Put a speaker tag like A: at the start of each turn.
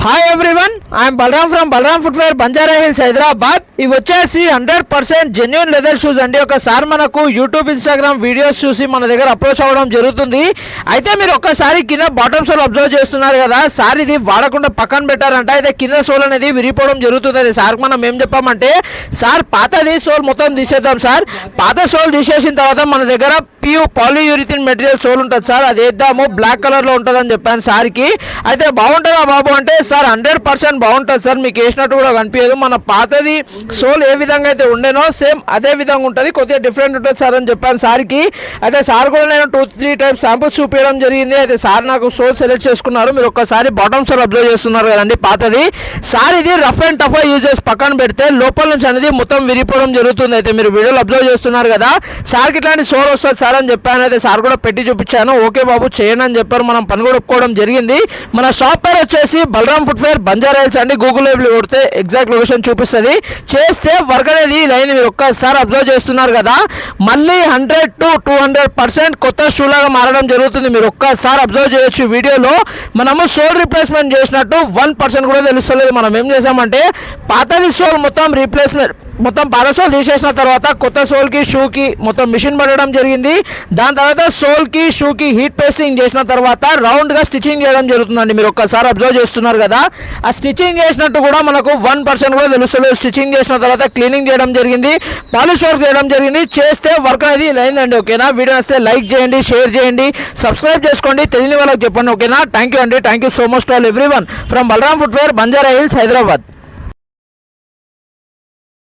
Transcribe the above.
A: Hi everyone, I'm Balaram from Balaram footwear Banjara Hills Hyderabad. ఇవి వచ్చేసి 100% genuine leather shoes అండి. ఒకసారి మనకు యూట్యూబ్ ఇన్స్టాగ్రామ్ వీడియోస్ చూసి మన దగ్గర అప్రోచ్ అవ్వడం జరుగుతుంది. అయితే మీరు ఒక్కసారి కింద బాటమ్ సోల్ అబ్జర్వ్ చేస్తున్నారు కదా సార్, ఇది వాడకుండా పక్కన పెట్టారంట. అయితే కింద సోల్ అనేది విరిపోవడం జరుగుతుంది. అది సార్ మనం ఏం చెప్పామంటే, సార్ పాతది సోల్ మొత్తం తీసేద్దాం సార్, పాత సోల్ తీసేసిన తర్వాత మన దగ్గర పాలియూరిథిన్ మెటీరియల్ సోల్ ఉంటుంది సార్, అది వేద్దాము, బ్లాక్ కలర్ లో ఉంటుంది అని చెప్పాను సార్కి. అయితే బాగుంటుందా బాబు అంటే, సార్ 100% బాగుంటుంది సార్, మీకు వేసినట్టు కూడా కనిపించదు, మన పాతది సోల్ ఏ విధంగా అయితే ఉండేనో సేమ్ అదే విధంగా ఉంటుంది, కొద్దిగా డిఫరెంట్ ఉంటుంది సార్ అని చెప్పాను సార్కి. అయితే సార్ కూడా నేను 2-3 టైమ్స్ శాంపుల్స్ చూపించడం జరిగింది. అయితే సార్ నాకు సోల్ సెలెక్ట్ చేసుకున్నారు. మీరు ఒక్కసారి బాటమ్ సోల్ అబ్జర్వ్ చేస్తున్నారు కదండి పాతది. సార్ ఇది రఫ్ అండ్ టఫ్ యూజ్ చేసి పక్కన పెడితే లోపల నుంచి అనేది మొత్తం విరిపోవడం జరుగుతుంది. అయితే మీరు వీడియోలో అబ్జర్వ్ చేస్తున్నారు కదా, సార్కి ఇట్లాంటి సోల్ వస్తుంది సార్ అని చెప్పాను. అయితే సార్ కూడా పెట్టి చూపించాను, ఓకే బాబు చేయండి అని చెప్పారు. మనం పని కూడా ఒప్పుకోవడం జరిగింది. మన షాప్ పేరు వచ్చేసి బలరామ్ ఫుట్వేర్ బంజారా హిల్స్ అండి. గూగుల్ మ్యాప్లో కొడితే ఎగ్జాక్ట్ లొకేషన్ చూపిస్తుంది. చేస్తే వర్క్ అనేది లైన్ మీరు ఒక్కసారి అబ్జర్వ్ చేస్తున్నారు కదా, మళ్ళీ 100 to 200% కొత్త షూ లాగా మారడం జరుగుతుంది. మీరు ఒక్కసారి అబ్జర్వ్ చేయొచ్చు వీడియోలో. మనము సోల్ రీప్లేస్మెంట్ చేసినట్టు 1% కూడా తెలుస్తలేదు. మనం ఏం చేసామంటే, పాతది సోల్ మొత్తం రీప్లేస్మెంట్, మొత్తం పాత సోల్ తీసేసిన తర్వాత కొత్త సోల్కి షూకి మొత్తం మిషన్ పడడం జరిగింది. దాని తర్వాత సోల్కి షూకి హీట్ పేస్టింగ్ చేసిన తర్వాత రౌండ్గా స్టిచ్చింగ్ చేయడం జరుగుతుందండి. మీరు ఒక్కసారి అబ్జర్వ్ చేస్తున్నారు కదా, ఆ స్టిచ్చింగ్ చేసినట్టు కూడా మనకు 1% కూడా తెలుస్తలేదు. స్టిచ్చింగ్ చేసిన తర్వాత క్లీనింగ్ చేయడం జరిగింది, పాలిష్ వర్క్ చేయడం జరిగింది. చేస్తే వర్క్ అనేది అయిందండి. ఓకేనా, వీడియో వస్తే లైక్ చేయండి, షేర్ చేయండి, సబ్స్క్రైబ్ చేసుకోండి, తెలియని వాళ్ళకి చెప్పండి. ఓకేనా, థ్యాంక్ యూ అండి. Thank you so much to all everyone from Balaram footwear Banjara Hills Hyderabad.